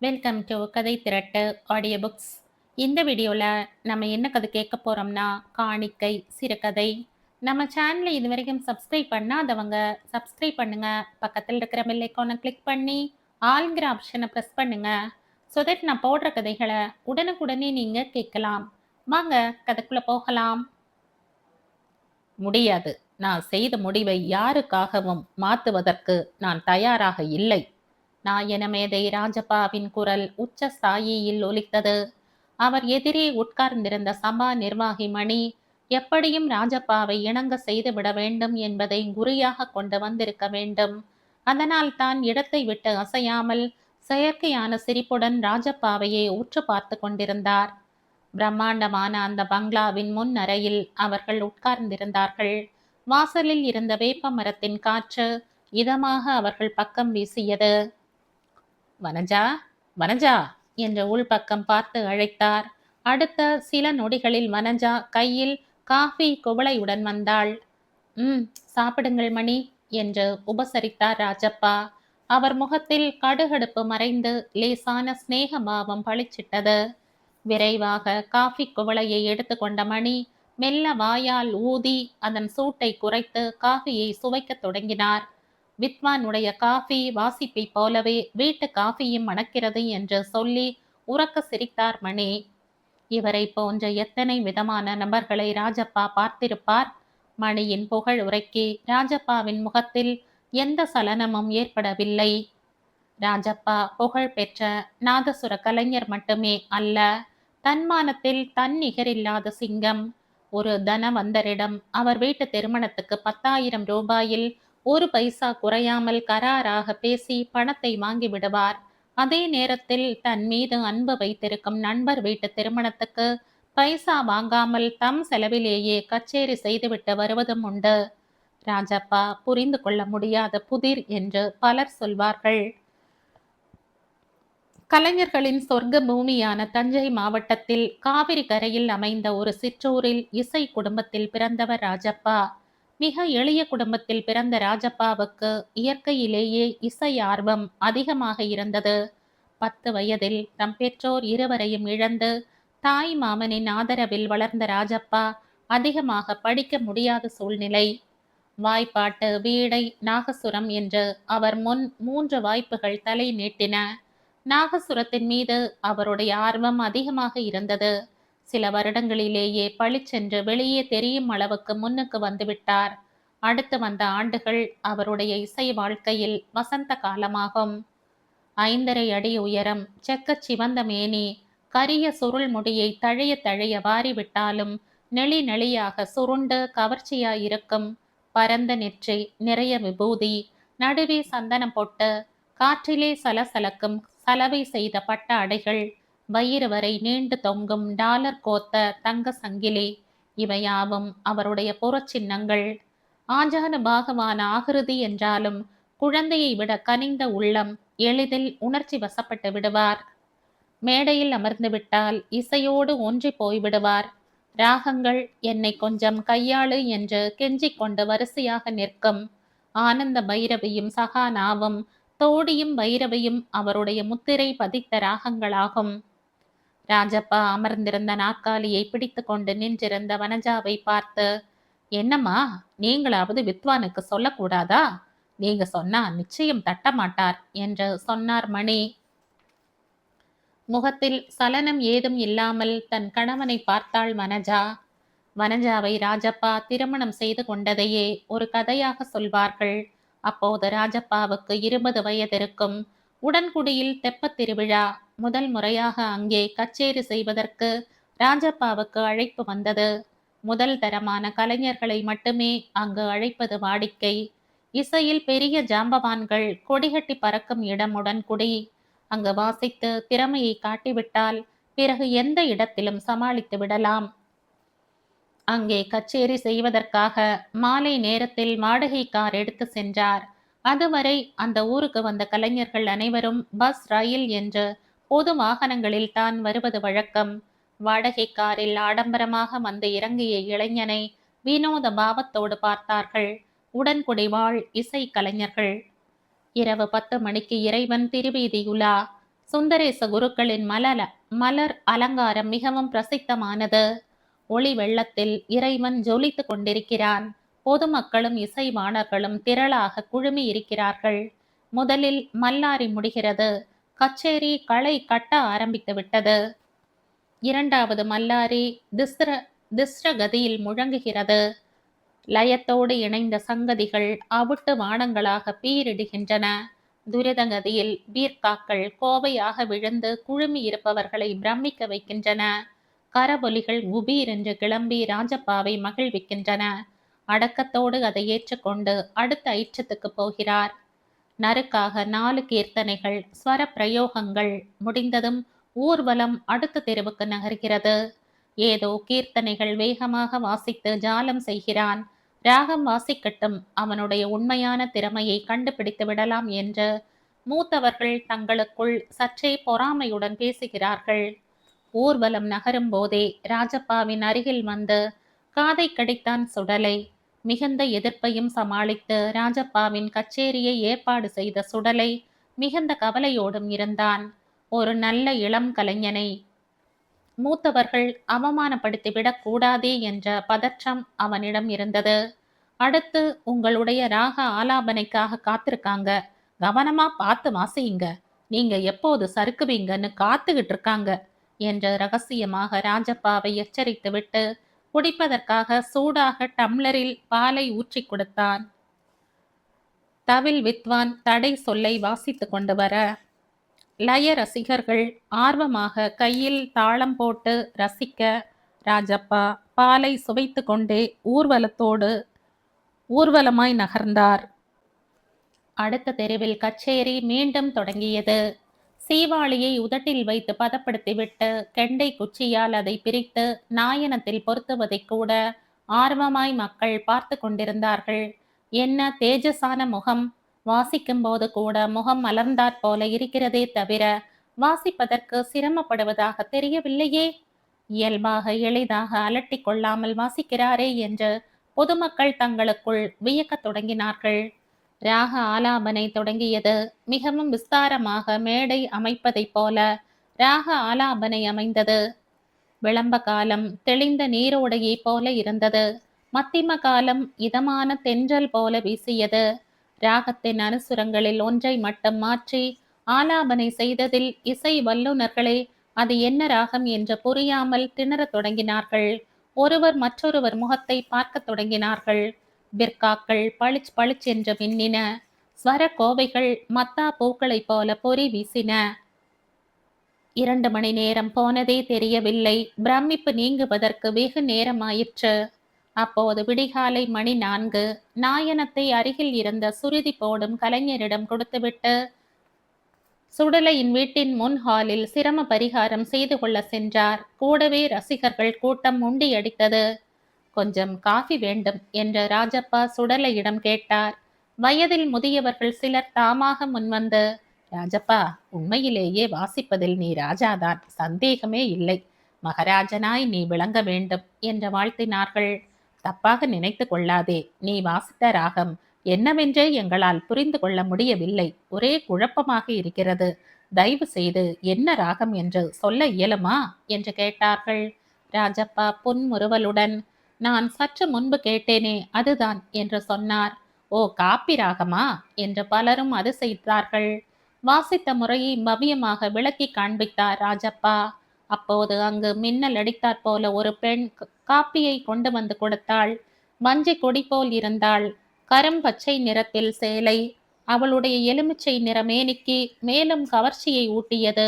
Welcome to கதை திரட்டு audio books. இந்த வீடியோவில் நம்ம என்ன கதை கேட்க போகிறோம்னா காணிக்கை சிறுகதை. நம்ம சேனலை இது வரைக்கும் சப்ஸ்கிரைப் பண்ணாதவங்க சப்ஸ்கிரைப் பண்ணுங்க. பக்கத்தில் இருக்கிற பெல் ஐக்கானை கிளிக் பண்ணி ஆல்ங்கிற ஆப்ஷனை ப்ரெஸ் பண்ணுங்க. ஸோ தட் நான் போடுற கதைகளை உடனுக்குடனே நீங்கள் கேட்கலாம். வாங்க கதைக்குள்ளே போகலாம். முடியாது. நான் செய்த முடிவை யாருக்காகவும் மாற்றுவதற்கு நான் தயாராக இல்லை. நாயனமேதை ராஜப்பாவின் குரல் உச்ச ஸ்தாயியில் ஒலித்தது. அவர் எதிரே உட்கார்ந்திருந்த சபா நிர்வாகி மணி எப்படியும் ராஜப்பாவை இணங்க செய்துவிட வேண்டும் என்பதை குறியாக கொண்டு வந்திருக்க வேண்டும். அதனால் தான் இடத்தை விட்டு அசையாமல் செயற்கையான சிரிப்புடன் ராஜப்பாவையே உற்று பார்த்து கொண்டிருந்தார். பிரம்மாண்டமான அந்த பங்களாவின் முன் அறையில் அவர்கள் உட்கார்ந்திருந்தார்கள். வாசலில் இருந்த வேப்ப மரத்தின் காற்று இதமாக அவர்கள் பக்கம் வீசியது. வனஜா, வனஜா என்ற உள்பக்கம் பார்த்து அழைத்தார். அடுத்த சில நொடிகளில் வனஜா கையில் காஃபி குவளையுடன் வந்தாள். சாப்பிடுங்கள் மணி என்று உபசரித்தார் ராஜப்பா. அவர் முகத்தில் கடுகடுப்பு மறைந்து லேசான சிநேக பாவம் பளிச்சிட்டது. விரைவாக காஃபி குவளையை எடுத்துக்கொண்ட மணி மெல்ல வாயால் ஊதி அதன் சூட்டை குறைத்து காஃபியை சுவைக்கத் தொடங்கினார். வித்வானுடைய காஃபி வாசிப்பை போலவே வீட்டு காஃபியும் மணக்கிறது என்று சொல்லி உறக்க சிரித்தார் மணி. இவரை போன்ற எத்தனை விதமான நபர்களை ராஜப்பா பார்த்திருப்பார். மணியின் புகழ் உரைக்கு ராஜப்பாவின் முகத்தில் எந்த சலனமும் ஏற்படவில்லை. ராஜப்பா புகழ் பெற்ற நாதசுர கலைஞர் மட்டுமே அல்ல, தன்மானத்தில் தன்னிகரில்லாத சிங்கம். ஒரு தனவந்தரிடம் அவர் வீட்டு திருமணத்துக்கு 10,000 ரூபாயில் ஒரு பைசா குறையாமல் கராராக பேசி பணத்தை வாங்கி விடுவார். அதே நேரத்தில் தன் மீது அன்பு வைத்திருக்கும் நண்பர் வீட்டு திருமணத்துக்கு பைசா வாங்காமல் தம் செலவிலேயே கச்சேரி செய்துவிட்டு வருவதும் உண்டு. ராஜப்பா புரிந்து கொள்ள முடியாத புதிர் என்று பலர் சொல்வார்கள். கலைஞர்களின் சொர்க்க பூமியான தஞ்சை மாவட்டத்தில் காவிரி கரையில் அமைந்த ஒரு சிற்றூரில் இசை குடும்பத்தில் பிறந்தவர் ராஜப்பா. மிக எளிய குடும்பத்தில் பிறந்த ராஜப்பாவுக்கு இயற்கையிலேயே இசை ஆர்வம் அதிகமாக இருந்தது. 10 வயதில் தம் பெற்றோர் இருவரையும் இழந்து தாய் மாமனின் ஆதரவில் வளர்ந்த ராஜப்பா அதிகமாக படிக்க முடியாத சூழ்நிலை. வாய்ப்பாட்டு, வீடை, நாகசுரம் என்று அவர் முன் 3 வாய்ப்புகள் தலை நீட்டின. நாகசுரத்தின் மீது அவருடைய ஆர்வம் அதிகமாக இருந்தது. சில வருடங்களிலேயே பளிச்சென்று வெளியே தெரியும் அளவுக்கு முன்னுக்கு வந்துவிட்டார். அடுத்து வந்த ஆண்டுகள் அவருடைய இசை வாழ்க்கையில் வசந்த காலமாகும். 5.5 அடி உயரம், செக்கச் சிவந்த மேனி, கரிய சுருள் முடியை தழைய தழைய வாரிவிட்டாலும் நெளி நெளியாக சுருண்டு கவர்ச்சியாயிருக்கும். பரந்த நெற்றி, நிறைய விபூதி, நடுவே சந்தனம் பொட்டு, காற்றிலே சலசலக்கும் சலவை செய்த பட்ட அடைகள், வயிறு வரை நீண்டு தொங்கும் டாலர் கோத்த தங்க சங்கிலி, இவையாவும் அவருடைய புறச்சின்னங்கள். ஆஜானுபாகவான ஆகிருதி என்றாலும் குழந்தையை விட கனிந்த உள்ளம், எளிதில் உணர்ச்சி வசப்பட்டு விடுவார். மேடையில் அமர்ந்து விட்டால் இசையோடு ஒன்றி போய்விடுவார். ராகங்கள் என்னை கொஞ்சம் கையாளு என்று கெஞ்சிக் கொண்டு வரிசையாக நிற்கும். ஆனந்த பைரவியும் சகானாவும் தோடியும் பைரவியும் அவருடைய முத்திரை பதித்த ராகங்களாகும். ராஜப்பா அமர்ந்திருந்த நாற்காலியை பிடித்து கொண்டு நின்றிருந்த வனஜாவை பார்த்து, என்னம்மா, நீங்களாவது வித்வானுக்கு சொல்லக்கூடாதா? நீங்க சொன்னா நிச்சயம் தட்ட மாட்டார் என்று சொன்னார் மணி. முகத்தில் சலனம் ஏதும் இல்லாமல் தன் கணவனை பார்த்தாள் வனஜா. வனஜாவை ராஜப்பா திருமணம் செய்து கொண்டதையே ஒரு கதையாக சொல்வார்கள். அப்போது ராஜப்பாவுக்கு 20 வயதிருக்கும். உடன்குடியில் தெப்பத் திருவிழா. முதல் முறையாக அங்கே கச்சேரி செய்வதற்கு ராஜப்பாவுக்கு அழைப்பு வந்தது. முதல் தரமான கலைஞர்களை மட்டுமே அங்கு அழைப்பது வாடிக்கை. இசையில் பெரிய ஜாம்பவான்கள் கொடிகட்டி பறக்கும் இடம் உடன்குடி. அங்கு வாசித்து திறமையை காட்டிவிட்டால் பிறகு எந்த இடத்திலும் சமாளித்து விடலாம். அங்கே கச்சேரி செய்வதற்காக மாலை நேரத்தில் வாடகை கார் எடுத்து சென்றார். அதுவரை அந்த ஊருக்கு வந்த கலைஞர்கள் அனைவரும் பஸ், ரயில் என்று பொது வாகனங்களில் தான் வருவது வழக்கம். வாடகை காரில் ஆடம்பரமாக வந்து இறங்கிய இளைஞனை வினோத பாவத்தோடு பார்த்தார்கள் உடன்குடி வாழ் இசை கலைஞர்கள். இரவு 10 மணிக்கு இறைவன் திருவீதியுலா. சுந்தரேச குருக்களின் மலர் அலங்காரம் மிகவும் பிரசித்தமானது. ஒளி வெள்ளத்தில் இறைவன் ஜொலித்துக் கொண்டிருக்கிறான். பொதுமக்களும் இசைவாணர்களும் திரளாக குழுமி இருக்கிறார்கள். முதலில் மல்லாரி முடிகிறது. கச்சேரி களை கட்ட ஆரம்பித்து விட்டது. இரண்டாவது மல்லாரி திஸ்ர கதியில் முழங்குகிறது. லயத்தோடு இணைந்த சங்கதிகள் அவிட்டு வானங்களாக பீரிடுகின்றன. துரிதகதியில் பீர்க்காக்கள் கோவையாக விழுந்து குழுமி இருப்பவர்களை பிரமிக்க வைக்கின்றன. கரபொலிகள் குபீர் என்று கிளம்பி ராஜப்பாவை மகிழ்விக்கின்றன. அடக்கத்தோடு அதை ஏற்றுக்கொண்டு அடுத்த ஐற்றத்துக்கு போகிறார். நறுக்காக 4 கீர்த்தனைகள், ஸ்வர பிரயோகங்கள் முடிந்ததும் ஊர்வலம் அடுத்த தெருவுக்கு நகர்கிறது. ஏதோ கீர்த்தனைகள் வேகமாக வாசித்து ஜாலம் செய்கிறான். ராகம் வாசிக்கட்டும், அவனுடைய உண்மையான திறமையை கண்டுபிடித்து விடலாம் என்று மூத்தவர்கள் தங்களுக்குள் சற்றே பொறாமையுடன் பேசுகிறார்கள். ஊர்வலம் நகரும் போதே ராஜப்பாவின் அருகில் வந்து காதை கடித்தான் சுடலை. மிகுந்த எதிர்ப்பையும் சமாளித்து ராஜப்பாவின் கச்சேரியை ஏற்பாடு செய்த சுடலை மிகுந்த கவலையோடும் இருந்தான். ஒரு நல்ல இளம் கலைஞனை மூத்தவர்கள் அவமானப்படுத்திவிடக் கூடாதே என்ற பதற்றம் அவனிடம் இருந்தது. அடுத்து உங்களுடைய ராக ஆலாபனைக்காக காத்திருக்காங்க, கவனமா பார்த்து வாசியுங்க, நீங்க எப்போது சறுக்குவீங்கன்னு காத்துக்கிட்டு இருக்காங்க என்று ரகசியமாக ராஜப்பாவை எச்சரித்துவிட்டு குடிப்பதற்காக சூடாக டம்ளரில் பாலை ஊற்றி கொடுத்தான். தவில் வித்வான் தடை சொல்லை வாசித்து கொண்டு வர லய ரசிகர்கள் ஆர்வமாக கையில் தாளம் போட்டு ரசிக்க ராஜப்பா பாலை சுவைத்து கொண்டே ஊர்வலமாய் நகர்ந்தார். அடுத்த தெருவில் கச்சேரி மீண்டும் தொடங்கியது. சீவாளியை உதட்டில் வைத்து பதப்படுத்திவிட்டு கெண்டை குச்சியால் அதை பிரித்து நாயனத்தில் பொருத்துவதை கூட ஆர்வமாய் மக்கள் பார்த்து கொண்டிருந்தார்கள். என்ன தேஜஸான முகம்! வாசிக்கும் போது கூட முகம் மலர்ந்தாற் போல இருக்கிறதே தவிர வாசிப்பதற்கு சிரமப்படுவதாக தெரியவில்லையே. இயல்பாக எளிதாக அலட்டி கொள்ளாமல் வாசிக்கிறாரே என்று பொதுமக்கள் தங்களுக்குள் வியக்கத் தொடங்கினார்கள். ராக ஆலாபனை தொடங்கியது. மிகவும் விஸ்தாரமாக மேடை அமைப்பதைப் போல ராக ஆலாபனை அமைந்தது. விளம்ப காலம் தெளிந்த நீரோடையை போல இருந்தது. மத்திம காலம் இதமான தென்றல் போல வீசியது. ராகத்தின் அனுசுரங்களில் ஒன்றை மட்டும் மாற்றி ஆலாபனை செய்ததில் இசை வல்லுநர்களே அது என்ன ராகம் என்று புரியாமல் திணறத் தொடங்கினார்கள். ஒருவர் மற்றொருவர் முகத்தை பார்க்க தொடங்கினார்கள். பிற்காக்கள் பளிச் பளிச் என்று மின்னின. ஸ்வர கோவைகள் மத்தா பூக்களைப் போல பொறி வீசின. 2 மணி நேரம் போனதே தெரியவில்லை. பிரமிப்பு நீங்குவதற்கு வெகு நேரமாயிற்று. அப்போது விடிகாலை மணி 4. நாயனத்தை அருகில் இருந்த சுருதி போடும் கலைஞரிடம் கொடுத்துவிட்டு சுடலையின் வீட்டின் முன் ஹாலில் சிரம பரிகாரம் செய்து கொள்ள சென்றார். கூடவே ரசிகர்கள் கூட்டம் முண்டியடித்தது. கொஞ்சம் காஃபி வேண்டும் என்று ராஜப்பா சுடலையிடம் கேட்டார். வயதில் முதியவர்கள் சிலர் தாமாக முன்வந்து, ராஜப்பா, உண்மையிலேயே வாசிப்பதில் நீ ராஜாதான், சந்தேகமே இல்லை. மகாராஜனாய் நீ விளங்க வேண்டும் என்று வாழ்த்தினார்கள். தப்பாக நினைத்து கொள்ளாதே. நீ வாசித்த ராகம் என்னவென்றே எங்களால் புரிந்து கொள்ள முடியவில்லை. ஒரே குழப்பமாக இருக்கிறது. தயவு செய்து என்ன ராகம் என்று சொல்ல இயலுமா என்று கேட்டார்கள். ராஜப்பா புன்முறுவலுடன், நான் சற்று முன்பு கேட்டேனே அதுதான் என்று சொன்னார். ஓ, காப்பி ராகமா என்று பலரும் அதிசயித்தார்கள். வாசித்த முறையை பவ்யமாக விளக்கி காண்பித்தார் ராஜப்பா. அப்போது அங்கு மின்னல் அடித்தாற் போல ஒரு பெண் காப்பியை கொண்டு வந்து கொடுத்தாள். மஞ்சை கொடி போல் இருந்தாள். கரும் பச்சை நிறத்தில் சேலை. அவளுடைய எலுமிச்சை நிற மேனிக்கு மேலும் கவர்ச்சியை ஊட்டியது.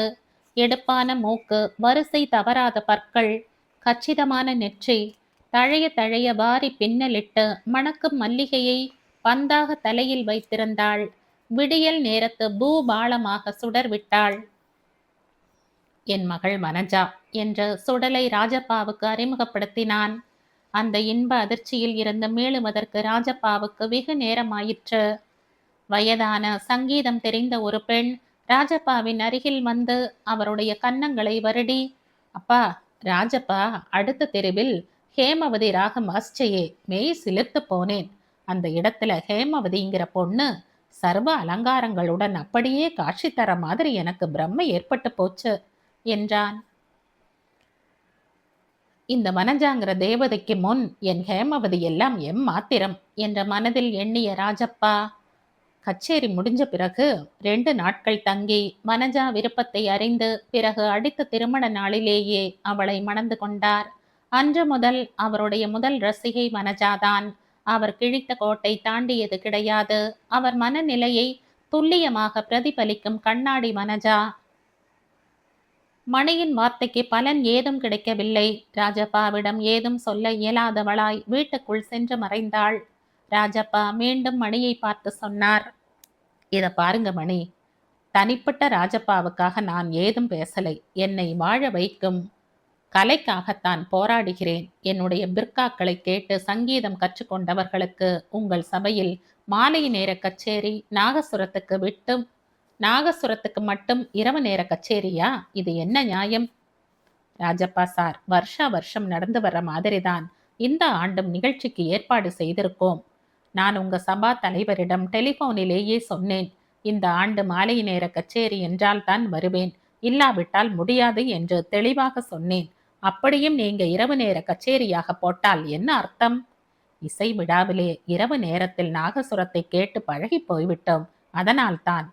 எடுப்பான மூக்கு, வரிசை தவறாத பற்கள், கச்சிதமான நெற்றி, தழைய தழைய வாரி பின்னலிட்டு மணக்கும் மல்லிகையை பந்தாக தலையில் வைத்திருந்தாள். விடியல் நேரத்து பூபாளமாக சுடர் விட்டாள். என் மகள் வனஜா என்று சுடலை ராஜப்பாவுக்கு அறிமுகப்படுத்தினான். அந்த இன்ப அதிர்ச்சியில் இருந்து மீளுவதற்கு ராஜப்பாவுக்கு வெகு நேரமாயிற்று. வயதான சங்கீதம் தெரிந்த ஒரு பெண் ராஜப்பாவின் அருகில் வந்து அவருடைய கன்னங்களை வருடி, அப்பா, ராஜப்பா அடுத்த தெருவில் ஹேமவதி ராகம் வாசிச்சையே, மெய் சிலிர்த்து போனேன். அந்த இடத்துல ஹேமவதிங்கிற பொண்ணு சர்வ அலங்காரங்களுடன் அப்படியே காட்சி தர மாதிரி எனக்கு பிரம்மை ஏற்பட்டு போச்சு என்றான். இந்த வனஜாங்கிற தேவதைக்கு முன் என் ஹேமவதி எல்லாம் மாத்திரம் என்ற மனதில் எண்ணிய ராஜப்பா கச்சேரி முடிஞ்ச பிறகு 2 நாட்கள் தங்கி வனஜா விருப்பத்தை அறிந்து பிறகு அடுத்த திருமண நாளிலேயே அவளை மணந்து கொண்டார். அன்று முதல் அவருடைய முதல் ரசிகை வனஜாதான். அவர் கிழித்த கோட்டை தாண்டியது கிடையாது. அவர் மனநிலையை துல்லியமாக பிரதிபலிக்கும் கண்ணாடி வனஜா. மணியின் வார்த்தைக்கு பலன் ஏதும் கிடைக்கவில்லை. ராஜப்பாவிடம் ஏதும் சொல்ல இயலாதவளாய் வீட்டுக்குள் சென்று மறைந்தாள். ராஜப்பா மீண்டும் மணியை பார்த்து சொன்னார், இத பாருங்க மணி, தனிப்பட்ட ராஜப்பாவுக்காக நான் ஏதும் பேசலை. என்னை வாழ வைக்கும் கலைக்காகத்தான் போராடுகிறேன். என்னுடைய பிர்காக்களை கேட்டு சங்கீதம் கற்றுக்கொண்டவர்களுக்கு உங்கள் சபையில் மாலை நேர கச்சேரி, நாகசுரத்துக்கு மட்டும் இரவு நேர கச்சேரியா? இது என்ன நியாயம்? ராஜப்பா சார், வருஷா வருஷம் நடந்து வர்ற மாதிரிதான் இந்த ஆண்டும் நிகழ்ச்சிக்கு ஏற்பாடு செய்திருக்கோம். நான் உங்க சபா தலைவரிடம் டெலிபோனிலேயே சொன்னேன், இந்த ஆண்டு மாலை நேர கச்சேரி என்றால் தான் வருவேன், இல்லாவிட்டால் முடியாது என்று தெளிவாக சொன்னேன். அப்படியும் நீங்க இரவு நேர கச்சேரியாக போட்டால் என்ன அர்த்தம்? இசை விழாவிலே இரவு நேரத்தில் நாகசுரத்தை கேட்டு பழகி போய்விட்டோம், அதனால்தான்.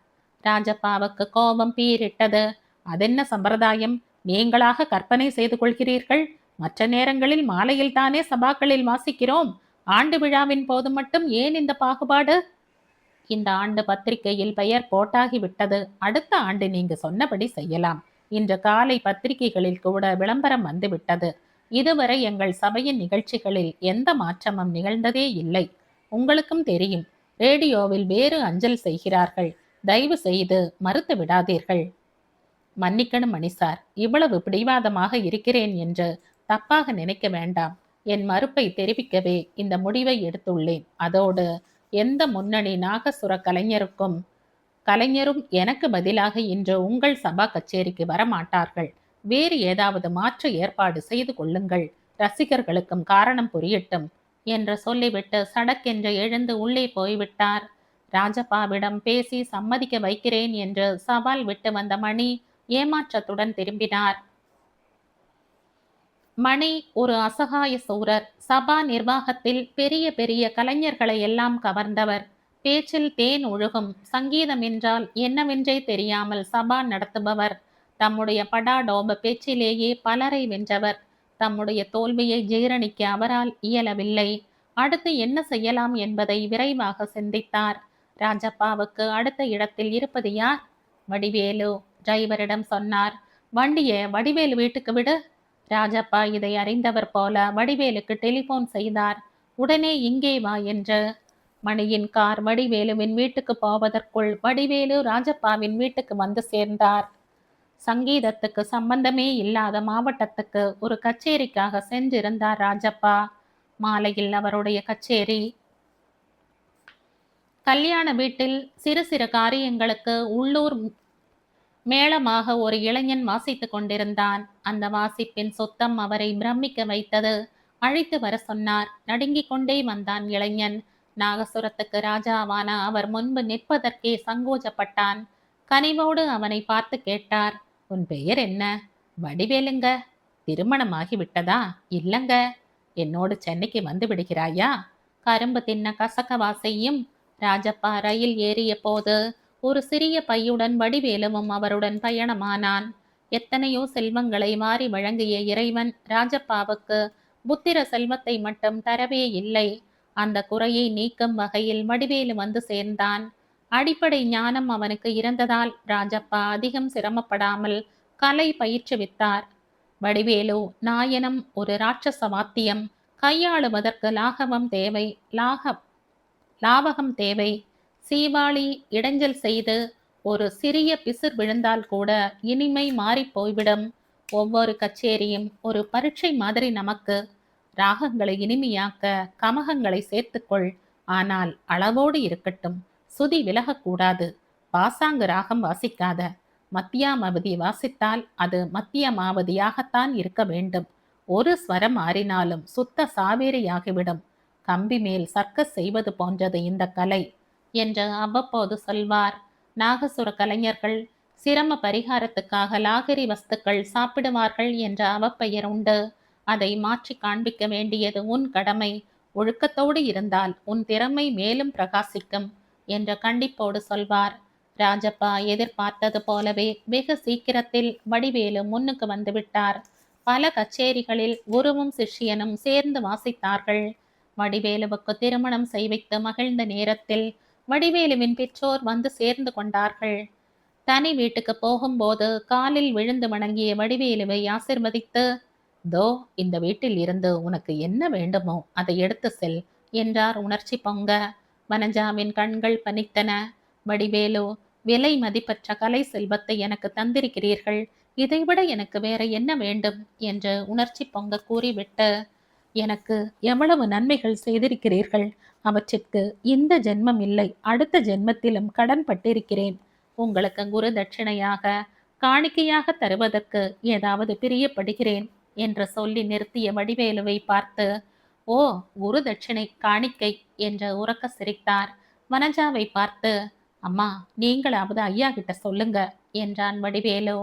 ராஜப்பாவுக்கு கோபம் பீரிட்டது. அதென்ன சம்பிரதாயம்? நீங்களாக கற்பனை செய்து கொள்கிறீர்கள். மற்ற நேரங்களில் மாலையில் தானே சபாக்களில் வாசிக்கிறோம். ஆண்டு விழாவின் போது மட்டும் ஏன் இந்த பாகுபாடு? இந்த ஆண்டு பத்திரிகையில் பெயர் போட்டாகிவிட்டது. அடுத்த ஆண்டு நீங்க சொன்னபடி செய்யலாம். இன்று காலை பத்திரிகைகளில் கூட விளம்பரம் வந்துவிட்டது. இதுவரை எங்கள் சபையின் நிகழ்ச்சிகளில் எந்த மாற்றமும் நிகழ்ந்ததே இல்லை. உங்களுக்கும் தெரியும், ரேடியோவில் வேறு அஞ்சல் செய்கிறார்கள். தயவு செய்து மறுத்து விடாதீர்கள். மன்னிக்கணும் மணிசார், இவ்வளவு பிடிவாதமாக இருக்கிறேன் என்று தப்பாக நினைக்க வேண்டாம். என் மறுப்பை தெரிவிக்கவே இந்த முடிவை எடுத்துள்ளேன். அதோடு எந்த முன்னணி நாகசுர கலைஞரும் எனக்கு பதிலாக இன்று உங்கள் சபா கச்சேரிக்கு வரமாட்டார்கள். வேறு ஏதாவது மாற்று ஏற்பாடு செய்து கொள்ளுங்கள். ரசிகர்களுக்கும் காரணம் புரியட்டும் என்று சொல்லிவிட்டு சடக்கென்று எழுந்து உள்ளே போய்விட்டார். ராஜப்பாவிடம் பேசி சம்மதிக்க வைக்கிறேன் என்று சவால் விட்டு வந்த மணி ஏமாற்றத்துடன் திரும்பினார். மணி ஒரு அசகாய சூரர். சபா நிர்வாகத்தில் பெரிய பெரிய கலைஞர்களை எல்லாம் கவர்ந்தவர். பேச்சில் தேன் ஒழுகும். சங்கீதம் என்றால் என்னவென்றே தெரியாமல் சபா நடத்துபவர். தம்முடைய படாடோப பேச்சிலேயே பலரை வென்றவர். தம்முடைய தோல்வியை ஜீரணிக்க அவரால் இயலவில்லை. அடுத்து என்ன செய்யலாம் என்பதை விரைவாக சிந்தித்தார். ராஜப்பாவுக்கு அடுத்த இடத்தில் இருப்பது யார்? வடிவேலு. டிரைவரிடம் சொன்னார், வண்டியை வடிவேலு வீட்டுக்கு விடு. ராஜப்பா இதை அறிந்தவர் போல வடிவேலுக்கு டெலிபோன் செய்தார். உடனே இங்கே வா என்று. மணியின் கார் வடிவேலுவின் வீட்டுக்கு போவதற்குள் வடிவேலு ராஜப்பாவின் வீட்டுக்கு வந்து சேர்ந்தார். சங்கீதத்துக்கு சம்பந்தமே இல்லாத மாவட்டத்துக்கு ஒரு கச்சேரிக்காக சென்றிருந்தார் ராஜப்பா. மாலையில் அவருடைய கச்சேரி. கல்யாண வீட்டில் சிறு சிறு காரியங்களுக்கு உள்ளூர் மேளமாக ஒரு இளைஞன் வாசித்துக் கொண்டிருந்தான். அந்த வாசிப்பின் சொத்தம் அவரை பிரமிக்க வைத்தது. அழைத்து வர சொன்னார். நடுங்கிக் கொண்டே வந்தான் இளைஞன். நாகசுரத்துக்கு ராஜாவான அவர் முன்பு நிற்பதற்கே சங்கோஜப்பட்டான். கனிவோடு அவனை பார்த்து கேட்டார், உன் பெயர் என்ன? வடிவேலுங்க. திருமணமாகி விட்டதா? இல்லங்க. என்னோடு சென்னைக்கு வந்து விடுகிறாயா? கரும்பு தின்ன கசக்கவா செய்யும்? ராஜப்பா ரயில் ஏறிய போது ஒரு சிறிய பையுடன் வடிவேலுவும் அவருடன் பயணமானான். எத்தனையோ செல்வங்களை மாறி வழங்கிய இறைவன் ராஜப்பாவுக்கு புத்திர செல்வத்தை மட்டும் தரவே இல்லை. அந்த குறையை நீக்கும் வகையில் வடிவேலு வந்து சேர்ந்தான். அடிப்படை ஞானம் அவனுக்கு இருந்ததால் ராஜப்பா அதிகம் சிரமப்படாமல் கலை பயிற்றுவித்தார். வடிவேலு நாயனம் ஒரு ராட்சச வாத்தியம். கையாளுவதற்கு லாவகம் தேவை. சீவாளி இடைஞ்சல் செய்து ஒரு சிறிய பிசிர் விழுந்தால் கூட இனிமை மாறி போய்விடும். ஒவ்வொரு கச்சேரியும் ஒரு பரீட்சை மாதிரி நமக்கு. ராகங்களை இனிமையாக்க கமகங்களை சேர்த்துக்கொள். ஆனால் அளவோடு இருக்கட்டும். சுதி விலகக்கூடாது. பாசாங்கு ராகம் வாசிக்காத. மத்தியாமவதி வாசித்தால் அது மத்தியமாவதியாகத்தான் இருக்க வேண்டும். ஒரு ஸ்வரம் மாறினாலும் சுத்த சாவேரியாகிவிடும். கம்பி மேல் சர்க்கஸ் செய்வது போன்றது இந்த கலை. என்று அவ்வப்போது சொல்வார். நாகசுர கலைஞர்கள் சிரம பரிகாரத்துக்காக லாகரி வஸ்துக்கள் சாப்பிடுவார்கள் என்ற அவப்பெயர் உண்டு. அதை மாற்றி காண்பிக்க வேண்டியது உன் கடமை. ஒழுக்கத்தோடு இருந்தால் உன் திறமை மேலும் பிரகாசிக்கும் என்ற கண்டிப்போடு சொல்வார். ராஜப்பா எதிர்பார்த்தது போலவே வெகு சீக்கிரத்தில் வடிவேலு முன்னுக்கு வந்துவிட்டார். பல கச்சேரிகளில் குருவும் சிஷ்யனும் சேர்ந்து வாசித்தார்கள். வடிவேலுவுக்கு திருமணம் செய்வித்து மகிழ்ந்த நேரத்தில் வடிவேலுவின் பெற்றோர் வந்து சேர்ந்து கொண்டார்கள். தனி வீட்டுக்கு போகும்போது காலில் விழுந்து வணங்கிய வடிவேலுவை ஆசிர்வதித்து, "தோ இந்த வீட்டில் இருந்து உனக்கு என்ன வேண்டுமோ அதை எடுத்து செல்" என்றார் உணர்ச்சி பொங்க. வனஜாவின் கண்கள் பனித்தன. வடிவேலு, "விலை மதிப்பற்ற கலை செல்வத்தை எனக்கு தந்திருக்கிறீர்கள். இதைவிட எனக்கு வேற என்ன வேண்டும்?" என்று உணர்ச்சி பொங்க கூறிவிட்டு, "எனக்கு எவ்வளவு நன்மைகள் செய்திருக்கிறீர்கள். அவற்றிற்கு இந்த ஜென்மம் இல்லை, அடுத்த ஜென்மத்திலும் கடன் பட்டிருக்கிறேன். உங்களுக்கு குரு தட்சிணையாக, காணிக்கையாக தருவதற்கு ஏதாவது பிரியப்படுகிறேன்" என்று சொல்லி நிறுத்திய வடிவேலுவை பார்த்து, "ஓ, குரு தட்சிணை, காணிக்கை" என்று உரக்க சிரித்தார். வனஜாவை பார்த்து, "அம்மா, நீங்களாவது ஐயா கிட்ட சொல்லுங்க" என்றான் வடிவேலு.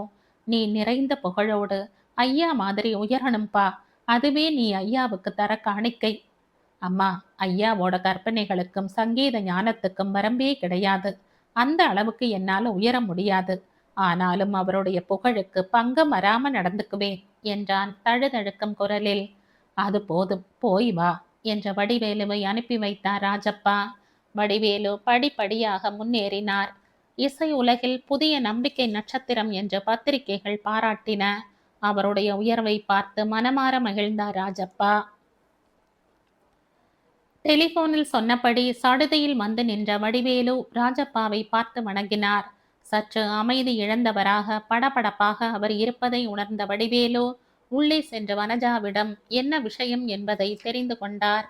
"நீ நிறைந்த புகழோடு ஐயா மாதிரி உயரணும்பா. அதுவே நீ ஐயாவுக்கு தர காணிக்கை." "அம்மா, ஐயாவோட கற்பனைகளுக்கும் சங்கீத ஞானத்துக்கும் வரம்பே கிடையாது. அந்த அளவுக்கு என்னால உயர முடியாது. ஆனாலும் அவருடைய புகழுக்கு பங்கம் வராம நடந்துக்குவேன்" என்றான் தழுதழுக்கும் குரலில். "அது போதும், போய் வா" என்ற வடிவேலுவை அனுப்பி வைத்தார் ராஜப்பா. வடிவேலு படிப்படியாக முன்னேறினார். இசை உலகில் புதிய நம்பிக்கை நட்சத்திரம் என்று பத்திரிகைகள் பாராட்டின. அவருடைய உயர்வை பார்த்து மனமாற மகிழ்ந்தார் ராஜப்பா. டெலிபோனில் சொன்னபடி சடுதியில் வந்து நின்ற வடிவேலு ராஜப்பாவை பார்த்து வணங்கினார். சற்று அமைதி இழந்தவராக படபடப்பாக அவர் இருப்பதை உணர்ந்த வடிவேலு உள்ளே சென்று வனஜாவிடம் என்ன விஷயம் என்பதை தெரிந்து கொண்டார்.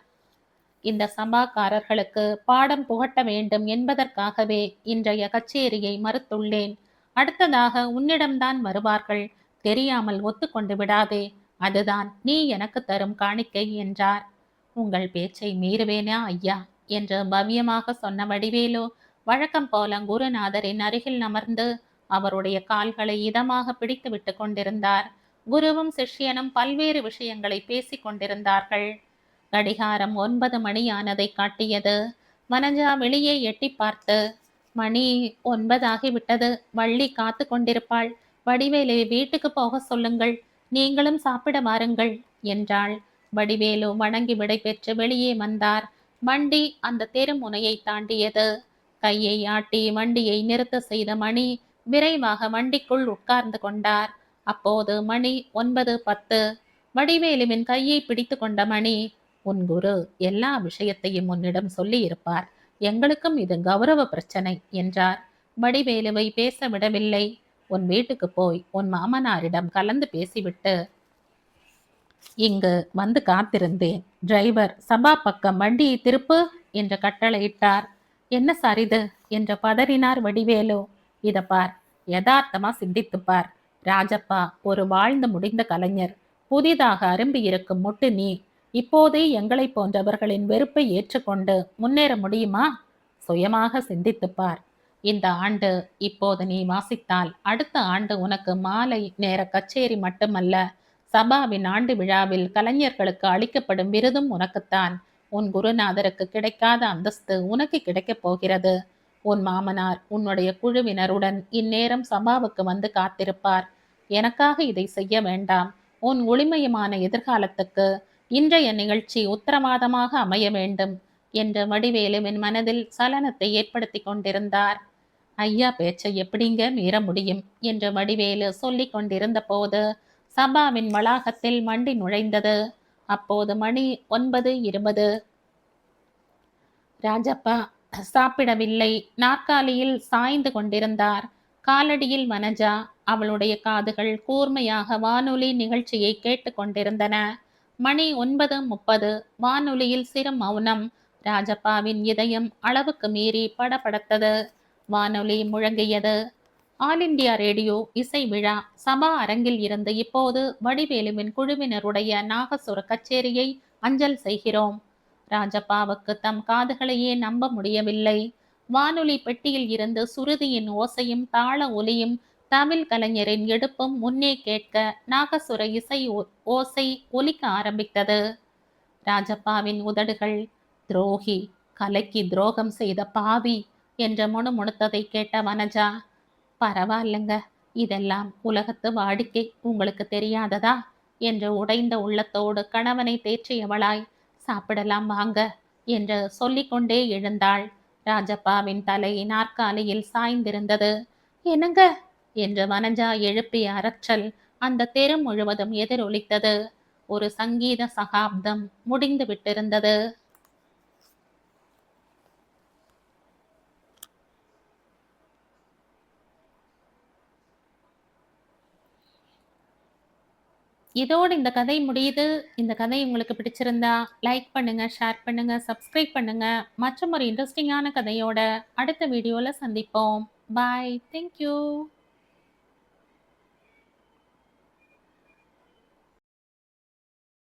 "இந்த சபாக்காரர்களுக்கு பாடம் புகட்ட வேண்டும் என்பதற்காகவே இன்றைய கச்சேரியை மறுத்துள்ளேன். அடுத்ததாக உன்னிடம்தான் வருவார்கள். தெரியாமல் ஒத்துக்கொண்டு விடாதே. அதுதான் நீ எனக்கு தரும் காணிக்கை" என்றார். "உங்கள் பேச்சை மீறுவேனா ஐயா" என்று பவ்யமாக சொன்ன வடிவேலு வழக்கம் போல குருநாதரின் அருகில் அமர்ந்து அவருடைய கால்களை இதமாக பிடித்து விட்டு கொண்டிருந்தார். குருவும் சிஷ்யனும் பல்வேறு விஷயங்களை பேசிக் கொண்டிருந்தார்கள். கடிகாரம் 9 மணியானதை காட்டியது. வனஜா வெளியே எட்டி பார்த்து, "மணி 9 ஆகிவிட்டது. வள்ளி காத்து கொண்டிருப்பாள். வடிவேலை வீட்டுக்கு போக சொல்லுங்கள். நீங்களும் சாப்பிட வாருங்கள்" என்றாள். வடிவேலு வணங்கி விடை பெற்று வெளியே வந்தார். வண்டி அந்த தெருமுனையை தாண்டியது. கையை ஆட்டி வண்டியை நிறுத்த செய்த மணி விரைவாக வண்டிக்குள் உட்கார்ந்து கொண்டார். அப்போது மணி 9:10. வடிவேலுவின் கையை பிடித்து கொண்ட மணி, "உன் குரு எல்லா விஷயத்தையும் உன்னிடம் சொல்லி இருப்பார். எங்களுக்கும் இது கௌரவ பிரச்சனை" என்றார். வடிவேலுவை பேச விடவில்லை. "உன் வீட்டுக்கு போய் உன் மாமனாரிடம் கலந்து பேசிவிட்டு இங்கு வந்து காத்திருந்தேன். டிரைவர் சபா பக்கம் வண்டியை திருப்பு" என்று கட்டளையிட்டார். "என்ன சார் இது?" என்று பதறினார் வடிவேலு. "இத பார், யதார்த்தமா சிந்தித்துப்பார். ராஜப்பா ஒரு வாழ்ந்து முடிந்த கலைஞர். புதிதாக அரும்பி இருக்கும் முட்டு நீ. இப்போதே எங்களை போன்றவர்களின் வெறுப்பை ஏற்றுக்கொண்டு முன்னேற முடியுமா? சுயமாக சிந்தித்துப்பார். இந்த ஆண்டு இப்போது நீ வாசித்தால் அடுத்த ஆண்டு உனக்கு மாலை நேர கச்சேரி மட்டுமல்ல, சபாவின் ஆண்டு விழாவில் கலைஞர்களுக்கு அளிக்கப்படும் விருதும் உனக்குத்தான். உன் குருநாதருக்கு கிடைக்காத அந்தஸ்து உனக்கு கிடைக்கப் போகிறது. உன் மாமனார் உன்னுடைய குழுவினருடன் இந்நேரம் சபாவுக்கு வந்து காத்திருப்பார். எனக்காக இதை செய்ய வேண்டாம். உன் ஒளிமயமான எதிர்காலத்துக்கு இன்றைய நிகழ்ச்சி உத்தரவாதமாக அமைய வேண்டும்" என்று வடிவேலுவின் மனதில் சலனத்தை ஏற்படுத்தி கொண்டிருந்தார். "ஐயா பேச்சை எப்படிங்க மீற முடியும்" என்று வடிவேலு சொல்லிக் கொண்டிருந்த போது சபாவின் வளாகத்தில் வண்டி நுழைந்தது. அப்போது மணி 9:20. ராஜப்பா சாப்பிடவில்லை. நாற்காலியில் சாய்ந்து கொண்டிருந்தார். காலடியில் வனஜா. அவளுடைய காதுகள் கூர்மையாக வானொலி நிகழ்ச்சியை கேட்டு கொண்டிருந்தன. மணி 9:30. வானொலியில் சிறு மௌனம். ராஜப்பாவின் இதயம் அளவுக்கு மீறி படபடத்தது. வானொலி முழங்கியது. ஆல் இண்டியா ரேடியோ இசை விழா. சபா அரங்கில் இருந்து இப்போது வடிவேலுவின் குழுவினருடைய நாகசுர கச்சேரியை அஞ்சல் செய்கிறோம். ராஜப்பாவுக்கு தம் காதுகளையே நம்ப முடியவில்லை. வானொலி பெட்டியில் இருந்து சுருதியின் ஓசையும் தாள ஒலியும் தமிழ் கலைஞரின் எடுப்பும் முன்னே கேட்க நாகசுர இசை ஓசை ஒலிக்க ஆரம்பித்தது. ராஜப்பாவின் உதடுகள் துரோகி, கலைக்கு துரோகம் செய்த பாவி என்ற முணுமுணுத்ததை கேட்ட வனஜா, பரவாயில்லைங்க, இதெல்லாம் உலகத்து வாடிக்கை, உங்களுக்கு தெரியாததா என்று உடைந்த உள்ளத்தோடு கணவனை தேற்றியவளாய், சாப்பிடலாம் வாங்க என்று சொல்லிக்கொண்டே எழுந்தாள். ராஜப்பாவின் தலை நாற்காலியில் சாய்ந்திருந்தது. என்னங்க என்று வனஜா எழுப்பிய அரற்றல் அந்த தெரு முழுவதும் எதிரொலித்தது. ஒரு சங்கீத சகாப்தம் முடிந்து விட்டிருந்தது. இதோடு இந்த கதை முடியுது. இந்த கதை உங்களுக்கு பிடிச்சிருந்தா லைக் பண்ணுங்க, ஷேர் பண்ணுங்க, சப்ஸ்கிரைப் பண்ணுங்க. மற்றும் ஒரு இன்ட்ரெஸ்டிங்கான கதையோட அடுத்த வீடியோல சந்திப்போம். பாய். தேங்க்யூ.